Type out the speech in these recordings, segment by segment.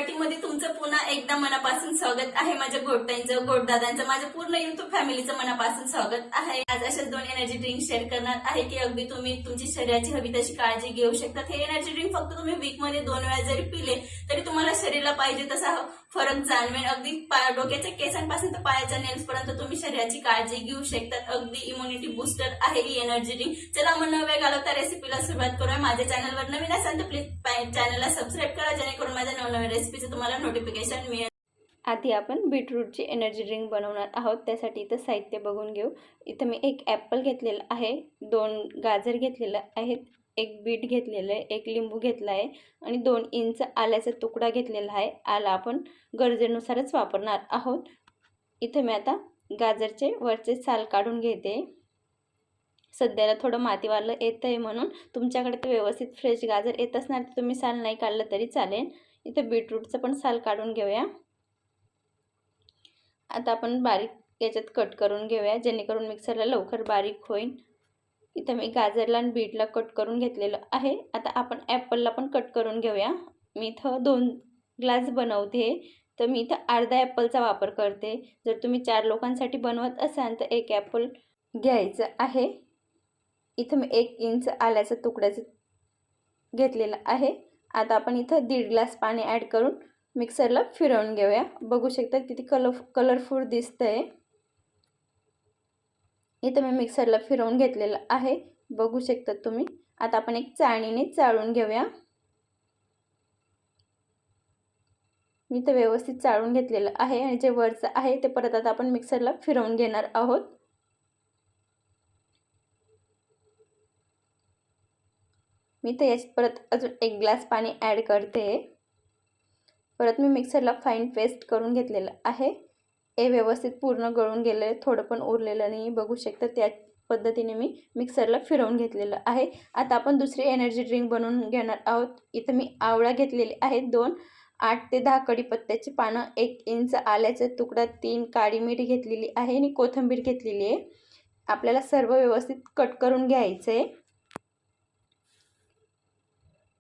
मराठीमध्ये तुमचं पुन्हा एकदा मनापासून स्वागत आहे। माझ्या गोडताईंचं, गोडदादांचं, माझ्या पूर्ण युट्यूब फॅमिलीचं मनापासून स्वागत आहे। आज अशाच 2 एनर्जी ड्रिंक शेअर करणार आहे की अगदी तुम्ही तुमची शरीराची हवी तशी काळजी घेऊ शकता। हे एनर्जी ड्रिंक फक्त तुम्ही वीक मध्ये 2 वेळा जरी पिले तरी तुम्हाला शरीराला पाहिजे तसा फरक जाणवेल। अगदी डोक्याच्या केसांपासून तर पायाच्या नेल्स पर्यंत तुम्ही शरीराची काळजी घेऊ शकता। अगदी इम्युनिटी बूस्टर आहे ही एनर्जी ड्रिंक। चला मग न वेळ घालवता रेसिपीला सुरुवात करूया। माझ्या चॅनलवर नवीन असाल तर प्लीज चॅनलला सबस्क्राईब करा, जेणेकरून माझ्या नवनवीन रेसिपीचे तुम्हाला नोटिफिकेशन मिळेल। आधी आपण बीटरूटची एनर्जी ड्रिंक बनवणार आहोत। त्यासाठी इथं साहित्य बघून घेऊ। इथं मी 1 ॲपल घेतलेला आहे, 2 गाजर घेतलेले आहेत, 1 बीट घेतलेलं आहे, 1 लिंबू घेतला आहे आणि 2 इंच आल्याचा तुकडा घेतलेला आहे। आला आपण गरजेनुसारच वापरणार आहोत। इथे मी आता गाजरचे वरचे साल काढून घेते। सध्याला थोडं मातीवालं येतं आहे म्हणून तुमच्याकडे ते व्यवस्थित फ्रेश गाजर येत असणार तर तुम्ही साल नाही काढलं तरी चालेल। इथे बीटरूटचं पण साल काढून घेऊया। आता आपण बारीक याच्यात कट करून घेऊया, जेणेकरून मिक्सरला लवकर बारीक होईल। इथं मी गाजरला आणि बीटला कट करून घेतलेलं आहे। आता आपण ॲपलला पण कट करून घेऊया। मी इथं 2 ग्लास बनवते तर मी इथं अर्धा ॲपलचा वापर करते। जर तुम्ही 4 लोकांसाठी बनवत असाल तर 1 ॲपल घ्यायचं आहे। इथं मी 1 इंच आल्याचा तुकड्याचं घेतलेला आहे। आता आपण इथं 1.5 ग्लास पाणी ॲड करून मिक्सरला फिरवून घेऊया। बघू शकता किती कलरफुल दिसतंय। इथं मी मिक्सरला फिरवून घेतलेलं आहे, बघू शकता तुम्ही। आता आपण एक चाळणीने चाळून घेऊया। मी इथं व्यवस्थित चाळून घेतलेलं आहे आणि जे वरचं आहे ते परत आता आपण मिक्सरला फिरवून घेणार आहोत। मी तर याच्यात परत अजून 1 ग्लास पाणी ॲड करते। परत मी मिक्सरला फाईन पेस्ट करून घेतलेलं आहे। हे व्यवस्थित पूर्ण गळून गेलं, थोडं पण उरलेलं नाही, बघू शकता। त्या पद्धतीने मी मिक्सरला फिरवून घेतलेलं आहे। आता आपण दुसरी एनर्जी ड्रिंक बनवून घेणार आहोत। इथं मी आवळा घेतलेले आहेत 2, 8 ते 10 कढीपत्त्याची पानं, 1 इंच आल्याचा तुकडा, 3 काळी मिरी घेतलेली आहे आणि कोथिंबीर घेतलेली आहे। आपल्याला सर्व व्यवस्थित कट करून घ्यायचं आहे।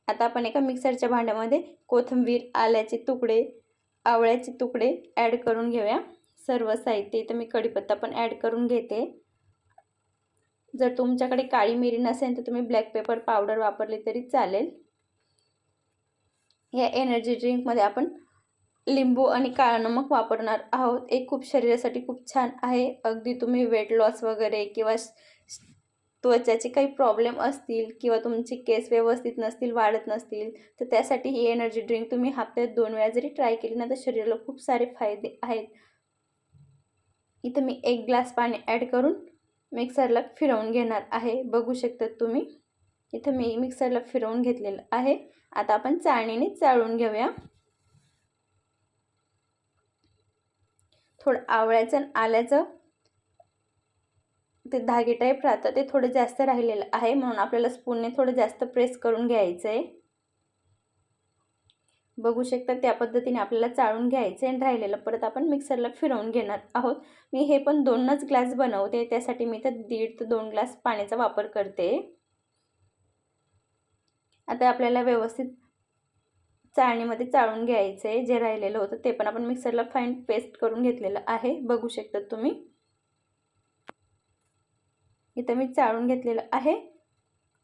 आता आपण एका मिक्सरच्या भांड्यामध्ये कोथिंबीर, आल्याचे तुकडे, आवळ्याचे तुकडे ॲड करून घेऊया। सर्व साहित्य इथं मी कढीपत्ता पण ॲड करून घेते। जर तुमच्याकडे काळी मिरी नसेल तर तुम्ही ब्लॅक पेपर पावडर वापरली तरी चालेल। या एनर्जी ड्रिंकमध्ये आपण लिंबू आणि काळा नमक वापरणार आहोत। एक खूप शरीरासाठी खूप छान आहे। अगदी तुम्ही वेट लॉस वगैरे किंवा त्वचाचे काही प्रॉब्लेम असतील किंवा तुमचे केस व्यवस्थित नसतील, वाढत नसतील तर त्यासाठी ही एनर्जी ड्रिंक तुम्ही हप्त्यात 2 वेळा जरी ट्राय केली ना तर शरीराला खूप सारे फायदे आहेत। इथं मी 1 ग्लास पाणी ॲड करून मिक्सरला फिरवून घेणार आहे, बघू शकता तुम्ही। इथं मी मिक्सरला फिरवून घेतलेलं आहे। आता आपण चाळणीने चाळून घेऊया। थोडं आवळ्याचं आणि आल्याचं ते धागे टाईप राहतं ते थोडं जास्त राहिलेलं आहे, म्हणून आपल्याला स्पूनने थोडं जास्त प्रेस करून घ्यायचं आहे। बघू शकता त्या पद्धतीने आपल्याला चाळून घ्यायचं आहे आणि राहिलेलं परत आपण मिक्सरला फिरवून घेणार आहोत। मी हे पण 2च ग्लास बनवते, त्यासाठी मी तर 1.5 ते 2 ग्लास पाण्याचा वापर करते। आता आपल्याला व्यवस्थित चाळणीमध्ये चाळून घ्यायचं आहे। जे राहिलेलं होतं ते पण आपण मिक्सरला फाईन पेस्ट करून घेतलेलं आहे, बघू शकता तुम्ही। इथं मी चाळून घेतलेलं आहे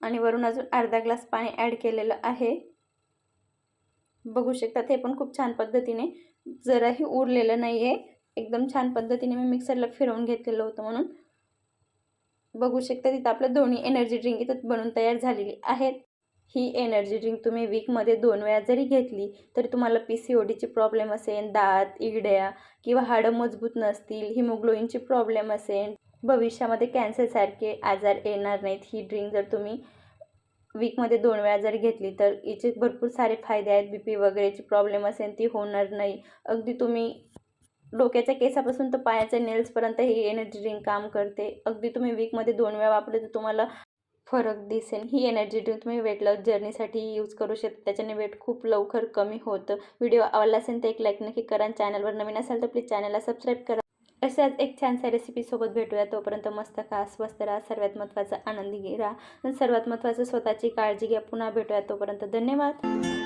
आणि वरून अजून अर्धा ग्लास पाणी ॲड केलेलं आहे, बघू शकता। ते पण खूप छान पद्धतीने, जराही उरलेलं नाही आहे, एकदम छान पद्धतीने मी मिक्सरला फिरवून घेतलेलं होतं म्हणून बघू शकता। तिथं आपलं दोन्ही एनर्जी ड्रिंक इथं बनवून तयार झालेली आहेत। ही एनर्जी ड्रिंक तुम्ही वीकमध्ये 2 वेळा जरी घेतली तरी तुम्हाला PCODचे प्रॉब्लेम असेल, दात, इडल्या किंवा हाडं मजबूत नसतील, हिमोग्लोबिनचे प्रॉब्लेम असेल, भविष्यामध्ये कॅन्सरसारखे आजार येणार नाहीत। ही ड्रिंक जर तुम्ही वीकमध्ये 2 वेळा जर घेतली तर याचे भरपूर सारे फायदे आहेत। BP वगैरेची प्रॉब्लेम असेल ती होणार नाही। अगदी तुम्ही डोक्याच्या केसापासून तर पायाच्या नेल्सपर्यंत ही एनर्जी ड्रिंक काम करते। अगदी तुम्ही वीकमध्ये 2 वेळा वापरले तर तुम्हाला फरक दिसेल। ही एनर्जी ड्रिंक तुम्ही वेट लॉस जर्नीसाठी यूज करू शकता, त्याच्याने वेट खूप लवकर कमी होतं। व्हिडिओ आवडला असेल तर एक लाईक नक्की करा। चॅनलवर नवीन असाल तर प्लीज चॅनलला सबस्क्राईब करा। अशाच एक छानशा रेसिपीसोबत भेटूया। तोपर्यंत मस्त खा, स्वस्त राहा, सर्वात महत्त्वाचं आनंदी राहा आणि सर्वात महत्त्वाचं स्वतःची काळजी घ्या। पुन्हा भेटूया, तोपर्यंत धन्यवाद।